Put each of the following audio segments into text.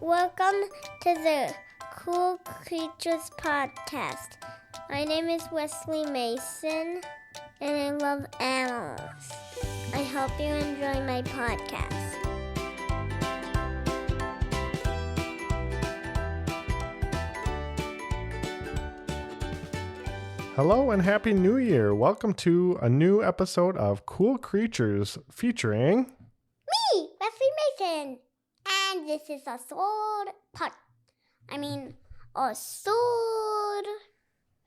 Welcome to the Cool Creatures Podcast. My name is Wesley Mason, and I love animals. I hope you enjoy my podcast. Hello and Happy New Year. Welcome to a new episode of Cool Creatures featuring... Me, Wesley Mason. And this is a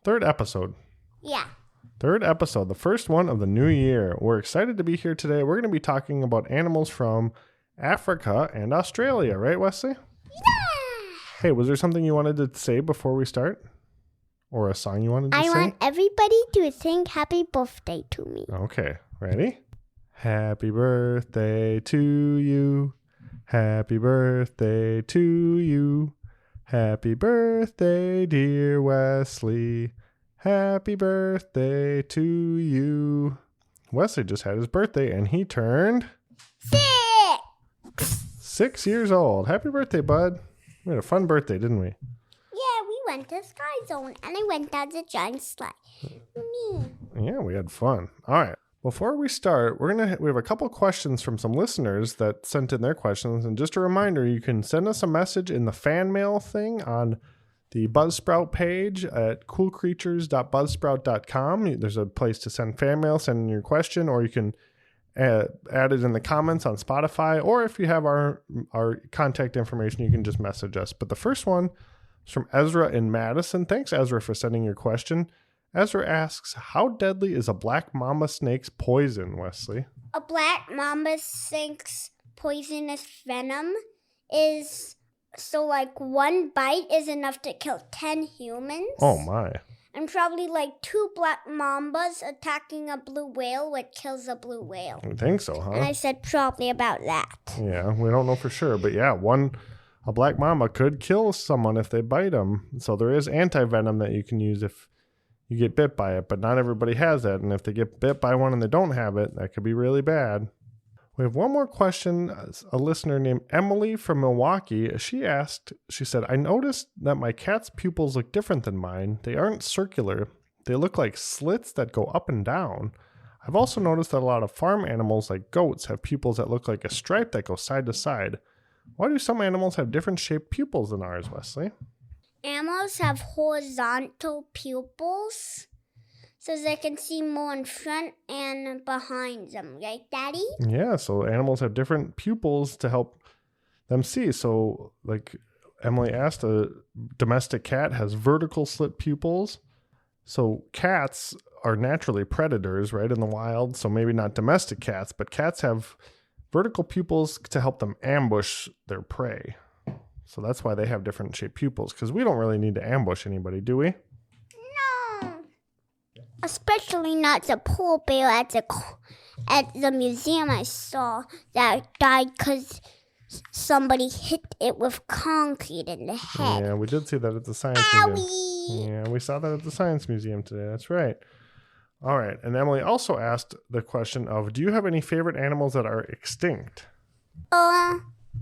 third episode. Yeah. Third episode, the first one of the new year. We're excited to be here today. We're going to be talking about animals from Africa and Australia, right, Wesley? Yeah! Hey, was there something you wanted to say before we start? Or a song you wanted to sing? I want everybody to sing happy birthday to me. Okay, ready? Happy birthday to you. Happy birthday to you. Happy birthday, dear Wesley. Happy birthday to you. Wesley just had his birthday and he turned 6 years old. Happy birthday, bud. We had a fun birthday, didn't we? Yeah, we went to Sky Zone and I went down the giant slide. Yeah, we had fun. All right. Before we start, we have a couple questions from some listeners that sent in their questions. And just a reminder, you can send us a message in the fan mail thing on the Buzzsprout page at coolcreatures.buzzsprout.com. There's a place to send fan mail, send in your question, or you can add it in the comments on Spotify. Or if you have our contact information, you can just message us. But the first one is from Ezra in Madison. Thanks, Ezra, for sending your question. Ezra asks, how deadly is a black mamba snake's poison, Wesley? A black mamba snake's poisonous venom is, one bite is enough to kill 10 humans. Oh, my. And probably 2 black mambas attacking a blue whale would kill the blue whale. I think so, huh? And I said probably about that. Yeah, we don't know for sure. But yeah, a black mamba could kill someone if they bite them. So there is anti-venom that you can use if you get bit by it, but not everybody has that. And if they get bit by one and they don't have it, that could be really bad. We have one more question. A listener named Emily from Milwaukee, she said, I noticed that my cat's pupils look different than mine. They aren't circular. They look like slits that go up and down. I've also noticed that a lot of farm animals like goats have pupils that look like a stripe that goes side to side. Why do some animals have different shaped pupils than ours, Wesley? Animals have horizontal pupils so they can see more in front and behind them, right, Daddy? Yeah, so animals have different pupils to help them see. So, like Emily asked, a domestic cat has vertical slit pupils. So cats are naturally predators, right, in the wild. So maybe not domestic cats, but cats have vertical pupils to help them ambush their prey. So that's why they have different shaped pupils, because we don't really need to ambush anybody, do we? No. Especially not the poor bear at the museum I saw that died because somebody hit it with concrete in the head. Yeah, we did see that at the Science Museum. Yeah, we saw that at the Science Museum today. That's right. All right. And Emily also asked the question of, do you have any favorite animals that are extinct?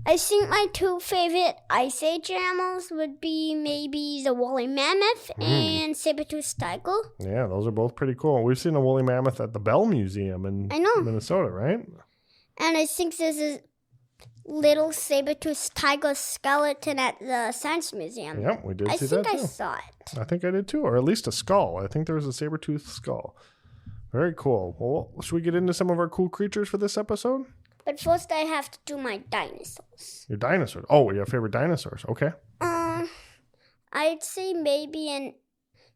I think my 2 favorite Ice Age animals would be maybe the woolly mammoth and saber-toothed tiger. Yeah, those are both pretty cool. We've seen a woolly mammoth at the Bell Museum in Minnesota, right? And I think there's a little saber-toothed tiger skeleton at the Science Museum. Yep, we did see that too. I think I saw it. I think I did too, or at least a skull. I think there was a saber-toothed skull. Very cool. Well, should we get into some of our cool creatures for this episode? But first I have to do my dinosaurs. Your dinosaurs? Oh, your favorite dinosaurs. Okay. I'd say maybe an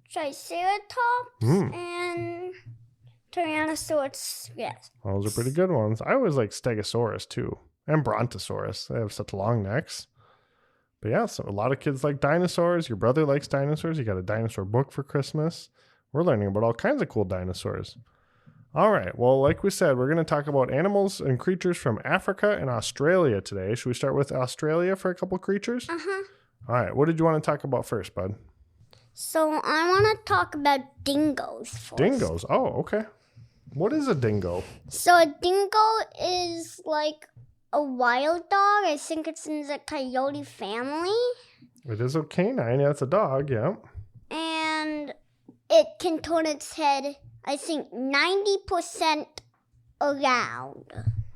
Triceratops and Tyrannosaurus Rex. Those are pretty good ones. I always like Stegosaurus too, and Brontosaurus. They have such long necks. But yeah, so a lot of kids like dinosaurs. Your brother likes dinosaurs. You got a dinosaur book for Christmas. We're learning about all kinds of cool dinosaurs. All right. Well, like we said, we're going to talk about animals and creatures from Africa and Australia today. Should we start with Australia for a couple creatures? Uh-huh. All right. What did you want to talk about first, bud? So I want to talk about dingoes first. Dingoes? Oh, okay. What is a dingo? So a dingo is like a wild dog. I think it's in the coyote family. It is a canine. Yeah, it's a dog. Yeah. And it can turn its head, I think, 90% around.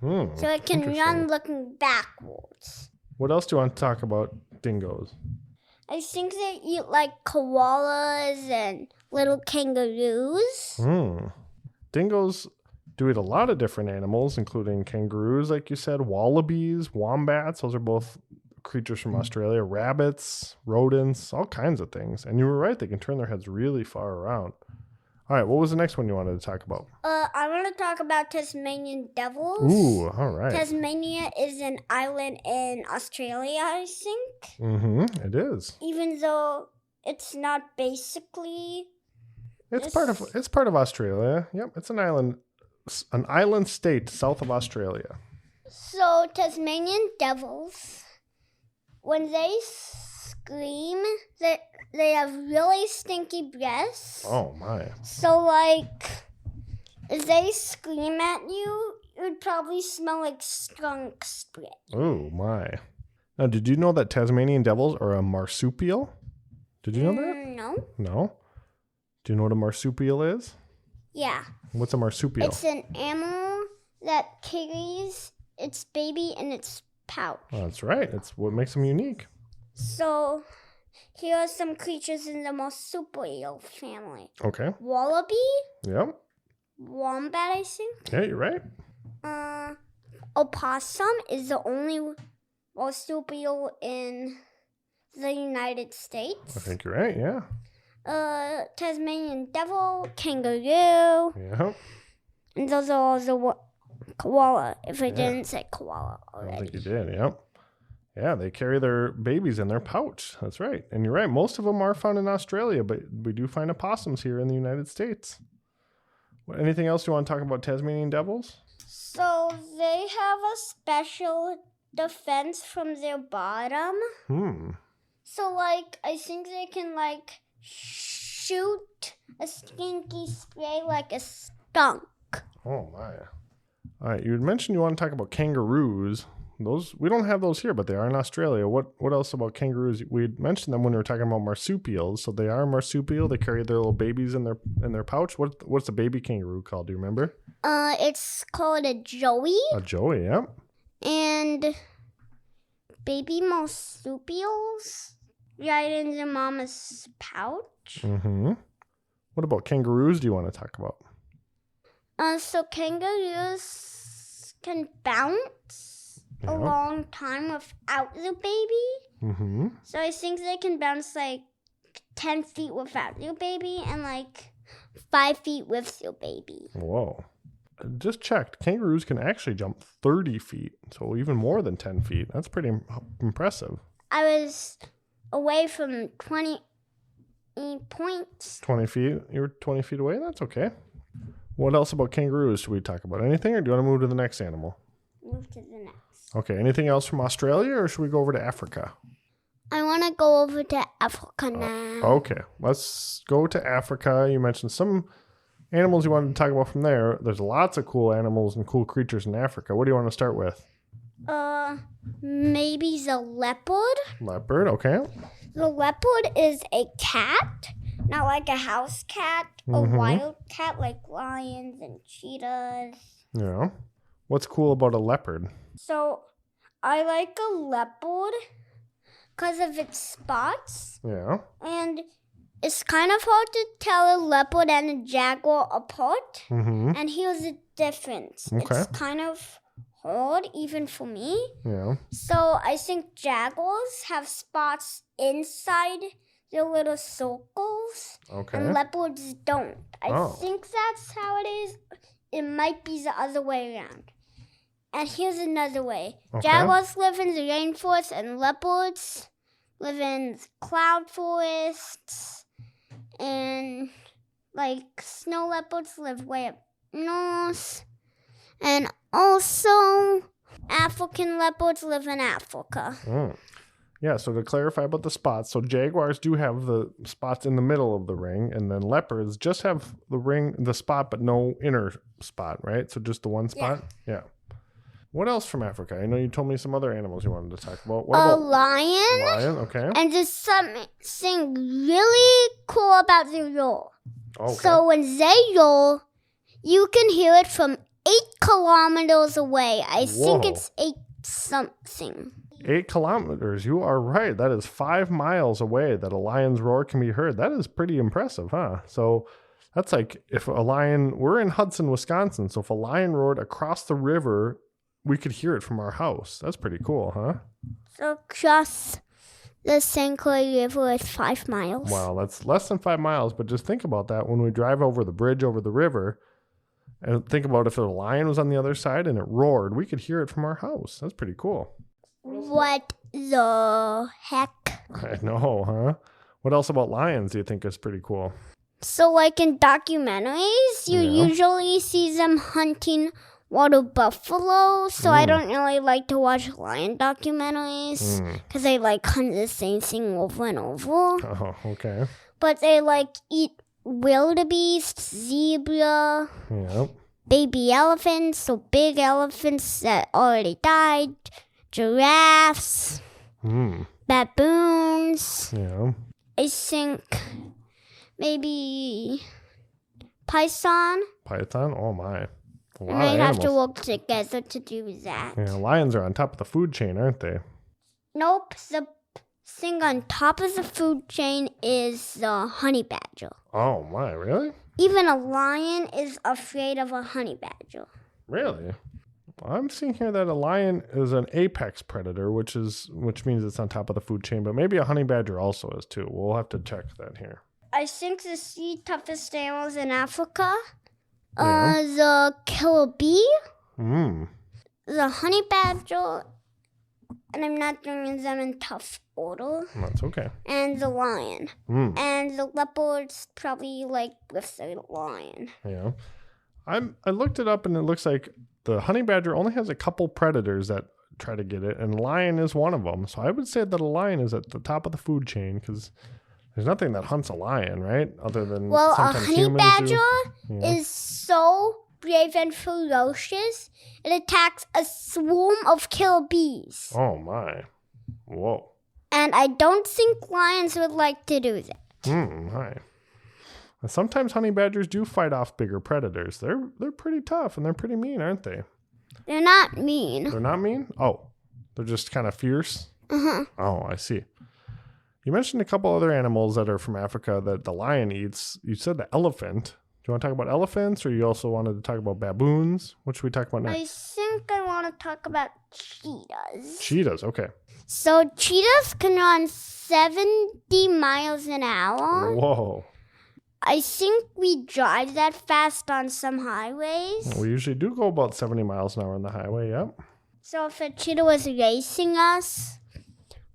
So it can run looking backwards. What else do you want to talk about dingoes? I think they eat like koalas and little kangaroos. Dingoes do eat a lot of different animals, including kangaroos, like you said, wallabies, wombats. Those are both creatures from Australia. Rabbits, rodents, all kinds of things. And you were right, they can turn their heads really far around. All right, what was the next one you wanted to talk about? I want to talk about Tasmanian devils. Ooh, all right. Tasmania is an island in Australia, I think. It is. Even though it's not basically. It's part of Australia. Yep, it's an island state south of Australia. So Tasmanian devils, when they scream, they have really stinky breaths. Oh my. So like, if they scream at you, it would probably smell like skunk spray. Oh my. Now, did you know that Tasmanian devils are a marsupial? Did you know that? No. No? Do you know what a marsupial is? Yeah. What's a marsupial? It's an animal that carries its baby in its pouch. Oh, that's right. It's what makes them unique. So, here are some creatures in the marsupial family. Okay. Wallaby. Yep. Wombat, I think. Yeah, you're right. Opossum is the only marsupial in the United States. I think you're right, yeah. Tasmanian devil, kangaroo. Yep. And those are all the koala, if I didn't say koala already. I think you did, yep. Yeah, they carry their babies in their pouch. That's right. And you're right, most of them are found in Australia, but we do find opossums here in the United States. Anything else you want to talk about Tasmanian devils? So they have a special defense from their bottom. So, like, I think they can, like, shoot a stinky spray like a skunk. Oh, my. All right, you had mentioned you want to talk about kangaroos. Those we don't have those here, but they are in Australia. What else about kangaroos? We had mentioned them when we were talking about marsupials. So they are marsupial. They carry their little babies in their pouch. What's a baby kangaroo called? Do you remember? It's called a joey. A joey, yeah. And baby marsupials ride in their mama's pouch. What about kangaroos? Do you want to talk about? So kangaroos can bounce a long time without the baby. So I think they can bounce like 10 feet without your baby and like 5 feet with your baby. Whoa. Just checked. Kangaroos can actually jump 30 feet, so even more than 10 feet. That's pretty impressive. I was away from 20 points. 20 feet? You were 20 feet away? That's okay. What else about kangaroos should we talk about? Anything, or do you want to move to the next animal? Move to the next. Okay, anything else from Australia, or should we go over to Africa? I want to go over to Africa now. Okay, let's go to Africa. You mentioned some animals you wanted to talk about from there. There's lots of cool animals and cool creatures in Africa. What do you want to start with? Maybe the leopard. Leopard, okay. The leopard is a cat, not like a house cat, a wild cat like lions and cheetahs. Yeah. What's cool about a leopard? So, I like a leopard because of its spots. Yeah. And it's kind of hard to tell a leopard and a jaguar apart. And here's the difference. Okay. It's kind of hard, even for me. Yeah. So, I think jaguars have spots inside their little circles. Okay. And leopards don't. I Oh. think that's how it is. It might be the other way around. And here's another way. Okay. Jaguars live in the rainforest and leopards live in cloud forests. And like snow leopards live way up north. And also African leopards live in Africa. Yeah, so to clarify about the spots, so jaguars do have the spots in the middle of the ring, and then leopards just have the spot, but no inner spot, right? So just the one spot? Yeah. What else from Africa? I know you told me some other animals you wanted to talk about. What A about lion. lion? Okay. And there's something really cool about the roar. Okay. So when they roar, you can hear it from 8 kilometers away. I think it's 8 something. 8 kilometers. You are right. That is 5 miles away that a lion's roar can be heard. That is pretty impressive, huh? So that's like if a lion, we're in Hudson, Wisconsin. So if a lion roared across the river, we could hear it from our house. That's pretty cool, huh? So across the St. Clair River is 5 miles. Wow, that's less than 5 miles. But just think about that when we drive over the bridge over the river. And think about if a lion was on the other side and it roared, we could hear it from our house. That's pretty cool. What the heck? I know, huh? What else about lions do you think is pretty cool? So like in documentaries, you usually see them hunting water buffalo. So I don't really like to watch lion documentaries because they like hunt the same thing over and over. Oh, okay. But they like eat wildebeest, zebra, baby elephants, so big elephants that already died, giraffes, baboons. I think maybe python. Python? Oh my. A lot And they'd of have to animals. work together to do that. Yeah, lions are on top of the food chain, aren't they? Nope, the thing on top of the food chain is the honey badger. Oh my, really? Even a lion is afraid of a honey badger. Really? I'm seeing here that a lion is an apex predator, which means it's on top of the food chain, but maybe a honey badger also is too. We'll have to check that here. I think the 3 toughest animals in Africa are the killer bee, the honey badger, and I'm not doing them in tough order, That's okay. and the lion. And the leopard's probably like with the lion. Yeah. I looked it up and it looks like the honey badger only has a couple predators that try to get it, and lion is one of them. So I would say that a lion is at the top of the food chain because there's nothing that hunts a lion, right? Other than Well, a sometimes honey humans badger is so brave and ferocious, it attacks a swarm of killer bees. Oh my. Whoa. And I don't think lions would like to do that. Hi. Sometimes honey badgers do fight off bigger predators. They're pretty tough and they're pretty mean, aren't they? They're not mean. They're not mean? Oh, they're just kind of fierce? Oh, I see. You mentioned a couple other animals that are from Africa that the lion eats. You said the elephant. Do you want to talk about elephants, or you also wanted to talk about baboons? What should we talk about next? I think I want to talk about cheetahs. Cheetahs, okay. So cheetahs can run 70 miles an hour. Whoa. I think we drive that fast on some highways. We usually do go about 70 miles an hour on the highway, yep. So if a cheetah was racing us,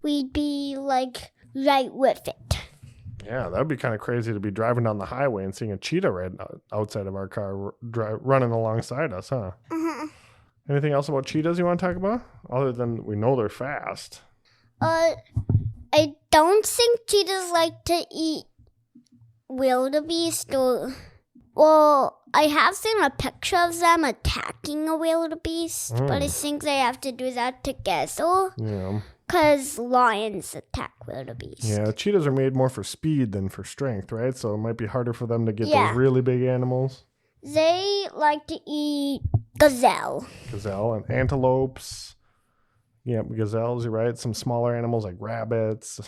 we'd be like right with it. Yeah, that would be kind of crazy to be driving down the highway and seeing a cheetah right outside of our car running alongside us, huh? Anything else about cheetahs you want to talk about? Other than we know they're fast. I don't think cheetahs like to eat wildebeest or... Well, I have seen a picture of them attacking a wildebeest, but I think they have to do that together. Yeah. Because lions attack wildebeest. Yeah, cheetahs are made more for speed than for strength, right? So it might be harder for them to get those really big animals. They like to eat gazelle. Gazelle and antelopes. Yeah, gazelles, you're right. Some smaller animals like rabbits.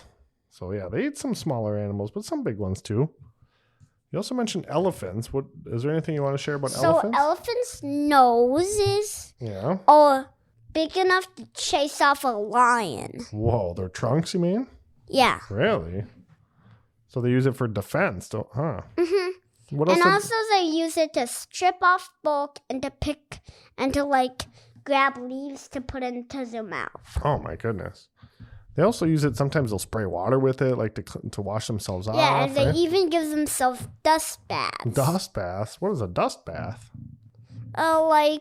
So yeah, they eat some smaller animals, but some big ones too. You also mentioned elephants. What is there anything you want to share about elephants? So elephants' noses Yeah. are big enough to chase off a lion. Whoa, their trunks, you mean? Yeah. Really? So they use it for defense, huh? What else? And also they use it to strip off bark and to pick and to like grab leaves to put into their mouth. Oh my goodness. They also use it, sometimes they'll spray water with it, like to wash themselves off. Yeah, and they right? even give themselves dust baths. Dust baths? What is a dust bath? You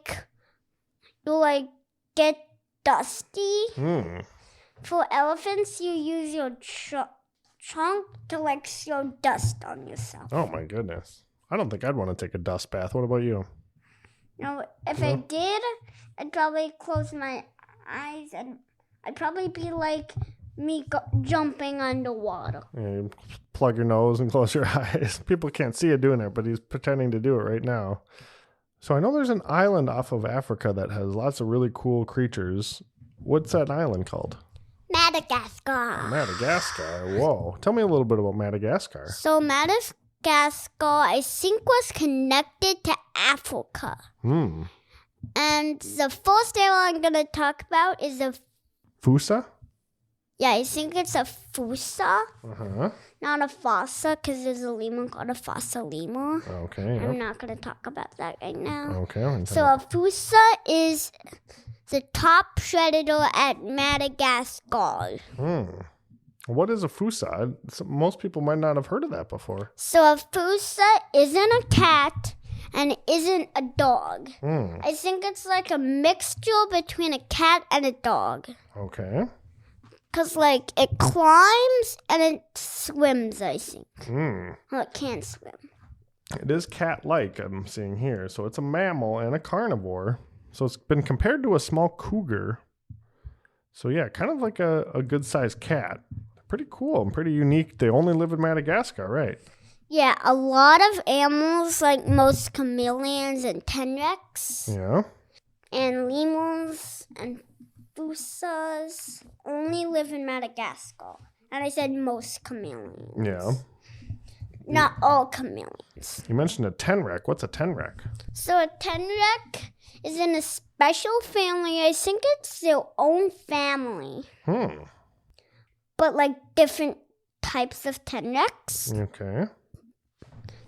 get dusty. Hmm. For elephants, you use your trunk to throw dust on yourself. Oh my goodness. I don't think I'd want to take a dust bath. What about you? No, if I did, I'd probably close my eyes and I'd probably be like me jumping underwater. Yeah, you plug your nose and close your eyes. People can't see you doing it, but he's pretending to do it right now. So I know there's an island off of Africa that has lots of really cool creatures. What's that island called? Madagascar. Madagascar. Whoa. Tell me a little bit about Madagascar. So Madagascar, I think, was connected to Africa. And the first animal I'm going to talk about is a... Fossa? Yeah, I think it's a fossa. Uh-huh. Not a fossa, because there's a lemur called a fossa lemur. Okay. Yep. I'm not going to talk about that right now. Okay. So a fossa is the top predator at Madagascar. What is a fossa? Most people might not have heard of that before. So a fossa isn't a cat and isn't a dog. I think it's like a mixture between a cat and a dog. Okay. Because, like, it climbs and it swims, I think. Well, it can't swim. It is cat-like, I'm seeing here. So it's a mammal and a carnivore. So it's been compared to a small cougar. So, yeah, kind of like a good-sized cat. Pretty cool and pretty unique. They only live in Madagascar, right? Yeah, a lot of animals, like most chameleons and tenrecs. Yeah. And lemurs and fossas only live in Madagascar. And I said most chameleons. Yeah. Not all chameleons. You mentioned a tenrec. What's a tenrec? So a tenrec is in a special family. I think it's their own family. But like different types of tenrecs. Okay.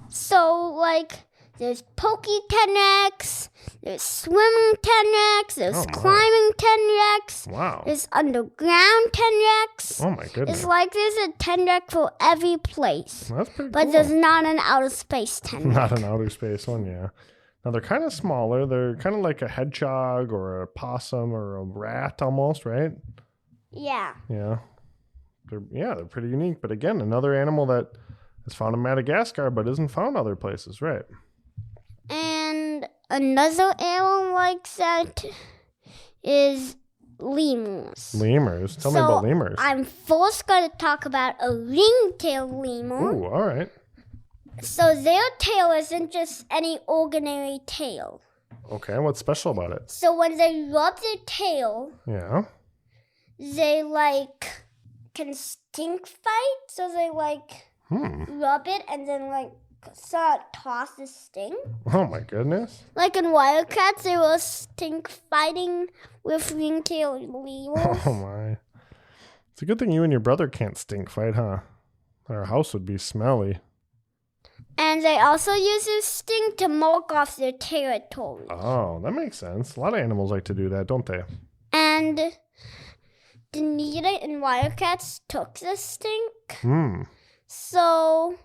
So like there's pokey tenrecs, there's swimming tenrecs, there's climbing tenrecs. Wow. There's underground tenrecs. Oh my goodness. It's like there's a tenrec for every place. That's pretty cool. But there's not an outer space tenrec. Not an outer space one, yeah. Now they're kind of smaller. They're kind of like a hedgehog or a possum or a rat almost, right? Yeah. Yeah. They're pretty unique. But again, another animal that is found in Madagascar but isn't found other places, right? And another animal like that is lemurs. Lemurs? Tell me about lemurs. I'm first going to talk about a ring-tailed lemur. Ooh, all right. So their tail isn't just any ordinary tail. Okay, what's special about it? So when they rub their tail, Yeah. they like can stink fight. So they like rub it and then like sort of toss the sting. Oh my goodness. Like in Wildcats, they were stink fighting with ring-tailed lemurs. Oh my. It's a good thing you and your brother can't stink fight, huh? Our house would be smelly. And they also use their sting to mark off their territory. Oh, that makes sense. A lot of animals like to do that, don't they? And Danita and Wildcats took the stink. So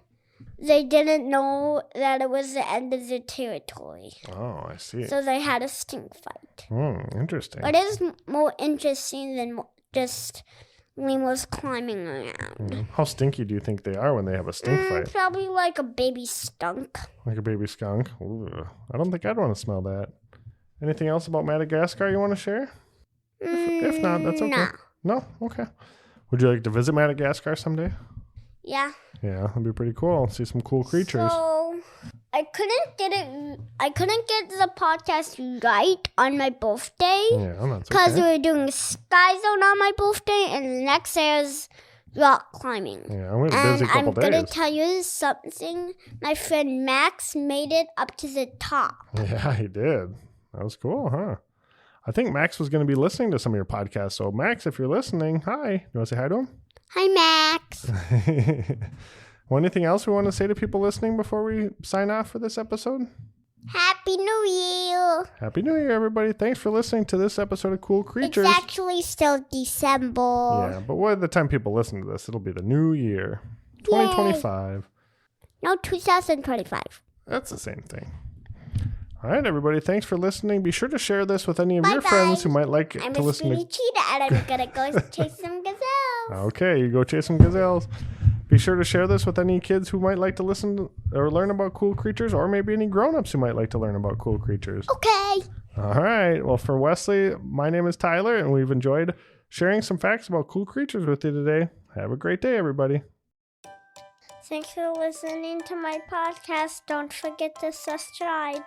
they didn't know that it was the end of their territory. Oh, I see. So they had a stink fight. Interesting. But it is more interesting than just lemurs climbing around. How stinky do you think they are when they have a stink fight? Probably like a baby skunk. Like a baby skunk? Ooh, I don't think I'd want to smell that. Anything else about Madagascar you want to share? If not, that's okay. No? Okay. Would you like to visit Madagascar someday? Yeah. Yeah, that'd be pretty cool. See some cool creatures. So I couldn't get the podcast right on my birthday. Yeah, that's because okay. we were doing Sky Zone on my birthday, and the next day is rock climbing. Yeah, we had a busy couple days. I'm gonna tell you something. My friend Max made it up to the top. Yeah, he did. That was cool, huh? I think Max was going to be listening to some of your podcasts. So, Max, if you're listening, hi. You want to say hi to him? Hi, Max. Well, anything else we want to say to people listening before we sign off for this episode? Happy New Year. Happy New Year, everybody. Thanks for listening to this episode of Cool Creatures. It's actually still December. Yeah, but by the time people listen to this, it'll be the new year. 2025. No, 2025. That's the same thing. All right, everybody. Thanks for listening. Be sure to share this with any of your friends who might like to listen to... I'm a cheetah, and I'm going to go chase some gazelles. Okay, you go chase some gazelles. Be sure to share this with any kids who might like to listen to, or learn about cool creatures, or maybe any grown-ups who might like to learn about cool creatures. Okay. All right. Well, for Wesley, my name is Tyler, and we've enjoyed sharing some facts about cool creatures with you today. Have a great day, everybody. Thanks for listening to my podcast. Don't forget to subscribe.